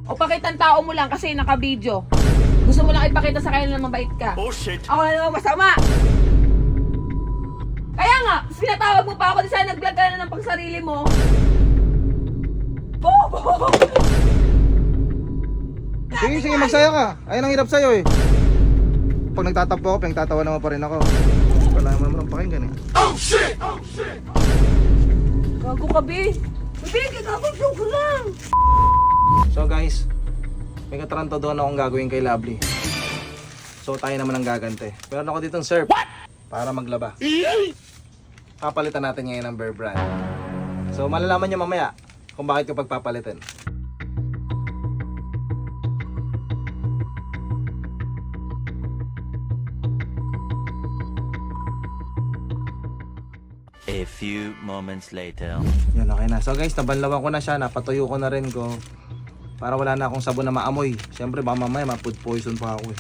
O pakitang tao mo lang kasi naka-video. Gusto mo lang ipakita sa kanila na mabait ka. Oh shit! Ako na naman masama. Kaya nga, sinatawag mo pa ako, di sana nag-vlog ka na ng pangsarili mo. Bobo! Sige, sige, magsaya ka. Ayun ang hirap sa'yo eh. Pag nagtatampo ako, pinagtatawa naman pa rin ako. Wala naman naman ang pakinggan eh. Oh shit! Oh shit! Gago ka, Bi. Bi, gago, joke lang. So guys, may katarantaduhan akong gagawin kay Lovely. So tayo naman ang gagante. Meron ako ditong surf para maglaba. Papalitan natin ngayon ng Bear Brand. So malalaman nyo mamaya kung bakit ko pagpapalitan. A few moments later. Yan, okay na. So guys, nabanlawan ko na siya, napatuyo ko na rin ko. Para wala na akong sabon na maamoy. Siyempre baka mamaya ma-food poison pa ako eh.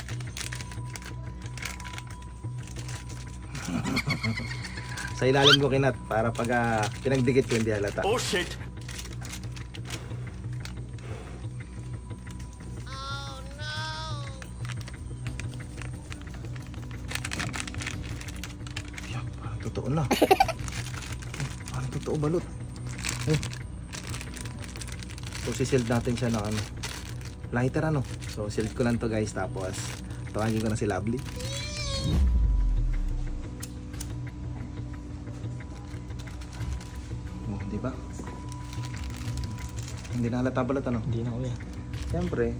Sa ilalim ko kinat para pag pinagdikit ko hindi halata. Oh shit! Yan, parang totoo na. Parang totoo balot. So sisild natin siya ng ano, lighter ano. So sild ko lang to guys, tapos tawagin ko na si Lovely. Oh, di ba? Hindi na halata balot ano? Hindi na kuya. Siyempre,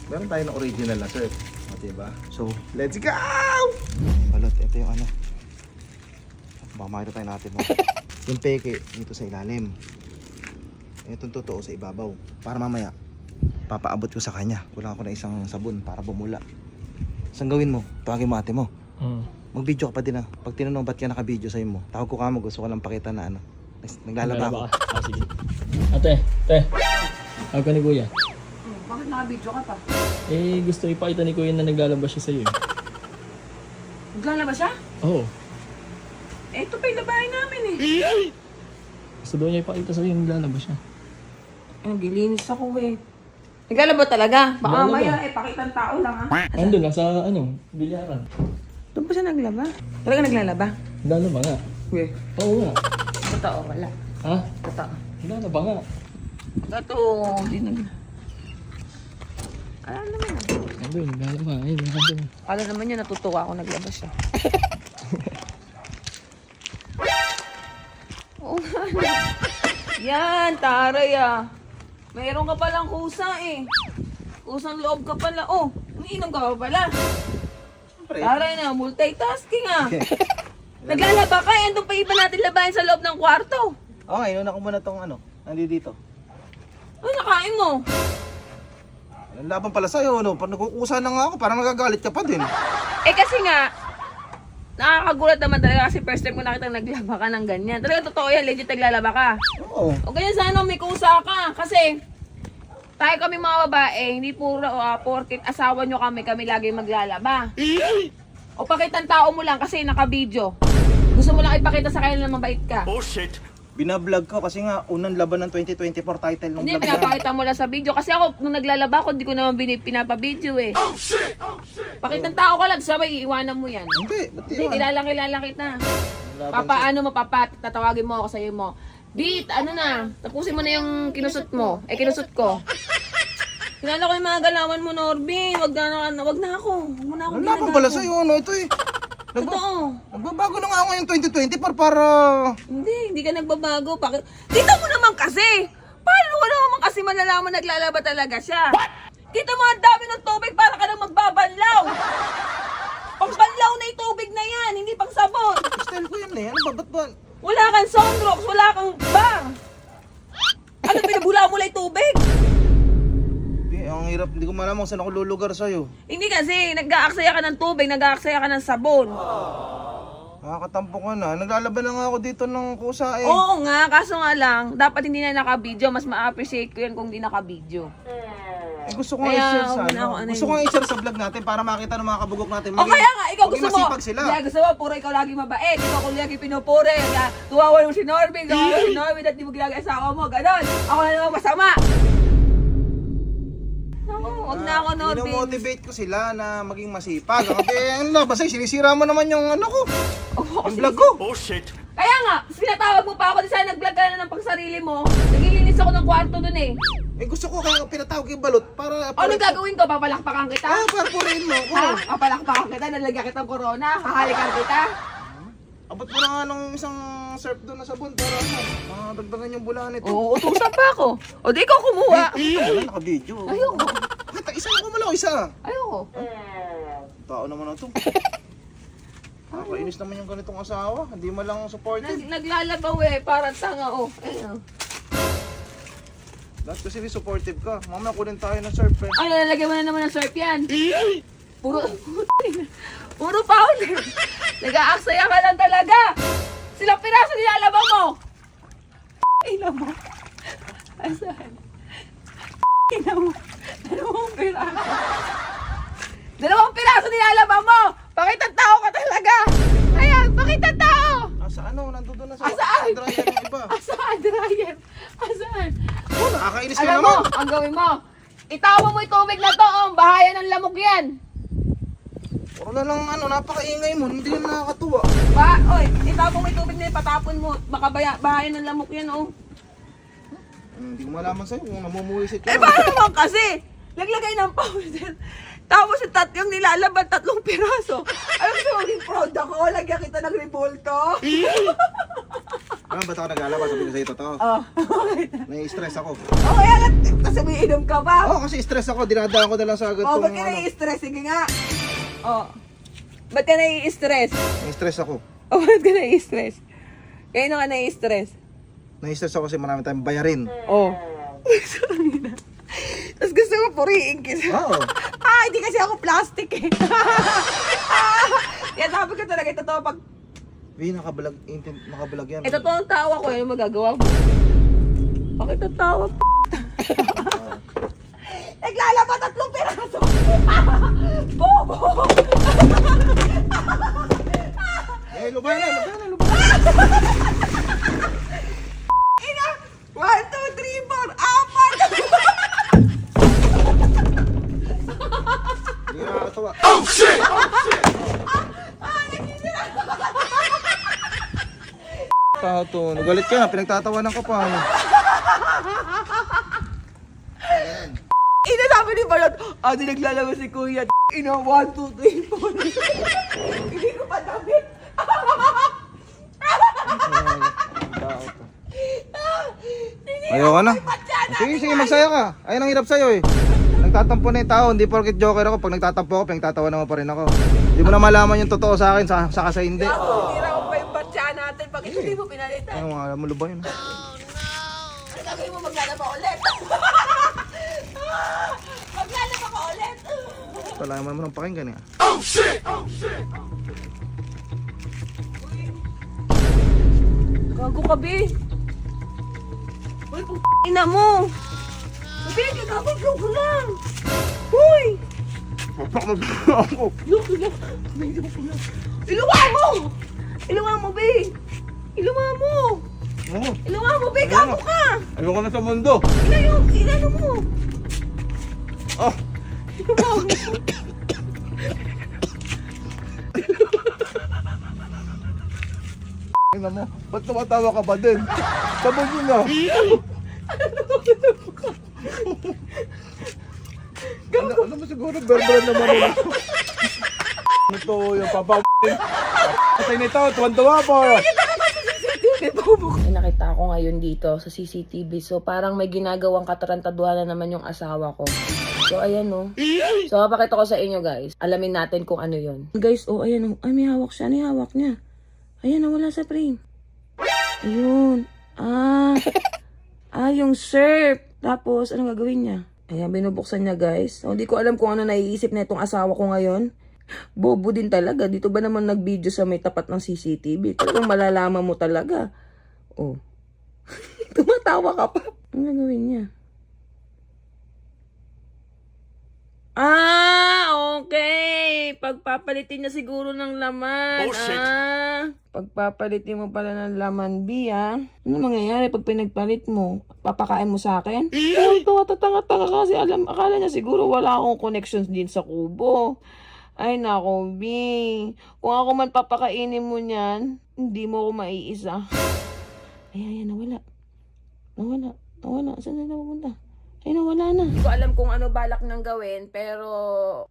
meron tayo ng original na surf. O, diba? So, let's go! Ay, balot, ito yung ano. Baka makita tayo natin mo. Yung peke, dito sa ilalim. Itong totoo sa ibabaw. Para mamaya, papaabot ko sa kanya. Kulang ako na isang sabon para bumula. Saan gawin mo? Tawagin mo ate mo. Mag-video ka pa din ah. Pag tinanong ba't ka naka-video sa'yo mo, tawag ko ka mo, gusto ko lang pakita na ano. Naglalaba ako. ka? Ah, sige. Ate, tawag ka ni kuya. Bakit naka-video ka pa? Eh, gusto ipakita ni kuya na naglalaba siya sa'yo. Naglalaba siya? Oo. Eh, ito pa yung labahin namin eh. Gusto daw niya ipakita sa'yo na naglalaba siya. Gilinis ako eh. Naglalaba talaga? Baka Naglalaba. mamaya eh, pakitang tao lang ha. Andun lang sa bilyaran. Doon pa siya naglaba? Talaga naglalaba? Naglalaba nga. Eh, Oo nga. totoo, wala. Ha? Totoo. Naglalaba nga. Totoo, di nag... Alam naman ah. Andun, naglalaba. Ayun, nandun. Alam naman niya, natutuwa ako naglaba siya. Oo nga. Yan, taray ah. Mayroon ka palang kusa eh. Kusang loob ka pala. Oh, umiinom ka pa pala. Siyempre. Taray na, multitasking ah. Naglalaba ka, andun pa iba natin labahin sa loob ng kwarto. Okay, inuna ko muna tong ano, nandito. Ano nakain mo? Laban pala sa'yo, ano? Pag nagkukusa na nga ako, parang nagagalit ka pa din. Eh kasi nga, nakakagulat naman talaga kasi first time ko nakita naglaba ka ng ganyan. Talaga totoo yan, legit naglalaba ka. Oo. O ganyan sana may kusa ka kasi tayo kami mga babae, hindi puro porkit asawa nyo kami lagi maglalaba. O pakitang tao mo lang kasi naka-video. Gusto mo lang ipakita sa kanila na mabait ka. Oh shit! Binablog ko kasi nga, unang laban ng 2024 title ng Hindi, vlog na. pinapakita mo lang sa video. Kasi ako, nung naglalaba ako, hindi ko naman pinapabideo eh. Oh shit! Oh shit! Pakitang tao ka lang, sabay iiwanan mo yan. Hindi, ba't Hindi, yun? kilala kita. Papaano mo, tatawagin mo ako sa'yo mo. Beat, ano na, tapusin mo na yung kinusot mo. Eh, kinusot ko. Kilala ko yung mga galawan mo, Norbin. Wag na ako. Huwag mo na ako Ang laban pala sa'yo, ano? Ito eh. Totoo. Nagbabago na nga ako yung 2024 para... Hindi ka nagbabago. Kita mo naman kasi. Paano ko naman kasi malalaman naglalaba talaga siya? What? Kita mo ang dami ng tubig para ka nang magbabanlaw. Pangbanlaw na yung tubig na yan, hindi pang sabon. Style ko yun eh. Ano ba? Ba't ba? Wala kang sunrocks, wala kang bang. Ano, pinabula mo lang yung tubig? Ang hirap. Hindi ko malamang saan ako lulugar sa'yo. Hindi kasi, nag-aaksaya ka ng tubig, nag-aaksaya ka ng sabon. Nakakatampo ka na. Naglalaban na nga ako dito ng kusa eh. Oo nga, kaso nga lang, dapat hindi na naka-video. Mas ma-appreciate ko yan kung hindi naka-video. Eh, gusto ko nga Kaya, i-share sa huwag na ako, ano. ano Gusto ko nga i-share sa vlog natin para makita ng mga kabugok natin. O kaya nga, ikaw maging gusto mo. masipag sila. Kaya gusto mo, puro ikaw lagi mabait. Ikaw kung lagi pinupuri. Kaya tuwawan mo si Norbin, tuwawan mo si Norbin at di mo ginagawa sa ako mo. Ganon. Ako na naman masama. Huwag na ako no, Vince. Minomotivate ko sila na maging masipag. Ano na, basta sinisira mo naman yung ano ko. Yung vlog ko. Oh shit! Kaya nga, sinatawag mo pa ako, di sana nag-vlog ka na ng pagsarili mo. Naglilinis ako ng kwarto dun eh. Eh gusto ko kaya pinatawag yung balot para... Ano gagawin ko? Papalakpakan kita? Para purihin mo ako. Ha? Papalakpakan kita? Nalagyan kitang corona? Hahalikan kita? Abot mo na nga ng isang surf doon na sabon para dagdagan yung bula nito. Oo, utusan pa ako. O di ikaw kumuha. Wala, naka-video. Ayoko. Kita, isa ako malaw, isa. Ayoko. Tao naman na to. Nakakainis naman yung ganitong asawa. Hindi mo lang supported. Naglalabaw eh, parang tanga oh. Ayun. Dapat kasi supportive ka. Mamaya kunin tayo ng surf eh. Ay, lalagyan mo na naman ng surf yan. Puro powder. Nag-aaksaya ka lang talaga. Silang piraso nilalaba mo. Ina mo. Asan? Ina mo. Dalawang piraso. Dalawang piraso nilalaba mo. Pakitang tao ka talaga. Ayan, pakitang tao. Sa ano? Nandun na sa Asaan? dryer ng iba. Asaan, dryer? Asaan? Oh, nakakainis ka Alam naman. mo, ang gawin mo. Itawa mo yung tubig na to, oh. Bahayan ng lamok yan. Puro na lang ano, napakaingay mo. Hindi naman nakakatuwa. Oy, itawa mo yung tubig na yun, patapon mo. Baka bahayan ng lamok yan, oh. Hindi ko malaman sa'yo kung namumuwisit ka. Eh, paano naman kasi? Naglagay ng powder. Tapos yung nilalaban 3 piraso. Alam mo, maging proud ako. Lagyan kita ng revolto. Alam, ba't ako naglalabas? Sabi ko sa'yo totoo. Oh. Nai-stress ako. Oh, kaya nga, kasi may inom ka pa. Oo, kasi stress ako. Dinadaan ko na lang sa agad Oh, tong ba't ka ano. nai-stress? Sige nga. Oh. Ba't ka nai-stress? Nai-stress ako. Oh, ba't ka nai-stress? Kaya na ka nai-stress? Nai-stress ako kasi marami tayong bayarin. Oh. Tapos gusto mo puriin kita. Oo. Hindi kasi ako plastic eh. Yan, sabi ko talaga, ito to, pag Nakabalag yan. ito to ang tawa ko, yung magagawa mo. Bakit ang tawa p***? Naglalaba 3 piraso. Bobo! Eh, lubayan na. Ina! 1, 2, 3, 4, 4! Hindi ka nakakatawa. Oh shit! Oh shit! Tato, nagalit ka na. Pinagtatawanan ka pa. Ano? Ina, sabi ni Balot, di naglalaba si Kuya. Ina, 1, 2, 3, 4. Hindi ko pa damit. Ayoko na. Sige, magsaya ka. Ayun ang hirap sa'yo eh. Nagtatampo na yung tao, hindi porket joker ako. Pag nagtatampo ako, pinagtatawa naman pa rin ako. Hindi mo na malaman yung totoo sa akin, saka sa hindi. Tira ko pa yung batya natin. Bakit hindi mo pinalitan? Ano nga, alam mo ba yun? Ano gagawin mo, maglalaba ulit? Maglalaba ka ulit? Wala naman ng pakinggan eh. Oh shit! Oh shit! Gago ka, be. Uy, ina mo. Be, gagawin ko lang. Uy! Ako. Iluwa mo! Iluwa mo, be! Iluwa mo! Oo. Iluwa mo, be! Gago ka! Ayoko na sa mundo. Inano mo! Oh. Iluwa mo! Tingnan mo, ba't tumatawa ka ba din? Sabon yun na. Ano mo siguro, berberan naman nila. Ito yung papa patay nito, tuwan-tuwa po. May nakita ako ngayon dito sa CCTV. So, parang may ginagawang katarantaduhan na naman yung asawa ko. So, ayan o. So, papakita ko sa inyo, guys. Alamin natin kung ano yon. Guys, ayan o. Ay, may hawak siya. Ano yung hawak niya? Ayan, nawala sa frame. Ayun. Yung surf. Tapos, anong gagawin niya? Ayan, binubuksan niya, guys. So, hindi ko alam kung ano naiisip na itong asawa ko ngayon. Bobo din talaga. Dito ba naman nag-video sa may tapat ng CCTV? Talagang malalaman mo talaga. Oh. Tumatawa ka pa. Ano gagawin niya? Okay. Pagpapalitin niya siguro ng laman. Oh, shit. Pagpapalitin mo pala ng laman, B, Ano mangyayari pag pinagpalit mo? Papakain mo sa akin? Ay, tatanga-tanga kasi akala niya siguro wala akong connections din sa kubo. Ay, nako, B. Kung ako man papakainin mo niyan, hindi mo ako maiisa. Ay, nawala. Saan na napunta? Ay, nawala na. Hindi ko alam kung ano balak nang gawin, pero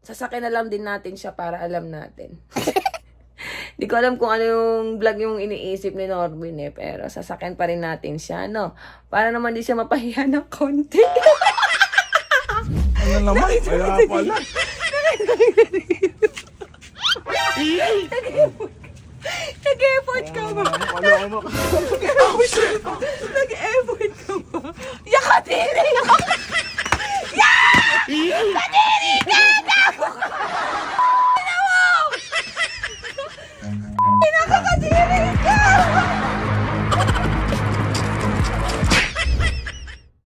sasakyan na lang din natin siya para alam natin. Hindi ko alam kung ano yung vlog yung iniisip ni Norwin pero sasakyan pa rin natin siya, no? Para naman di siya mapahiya ng konti. Ano naman? Kaya pala. Nag-effort ka ba? Ano? Nag-effort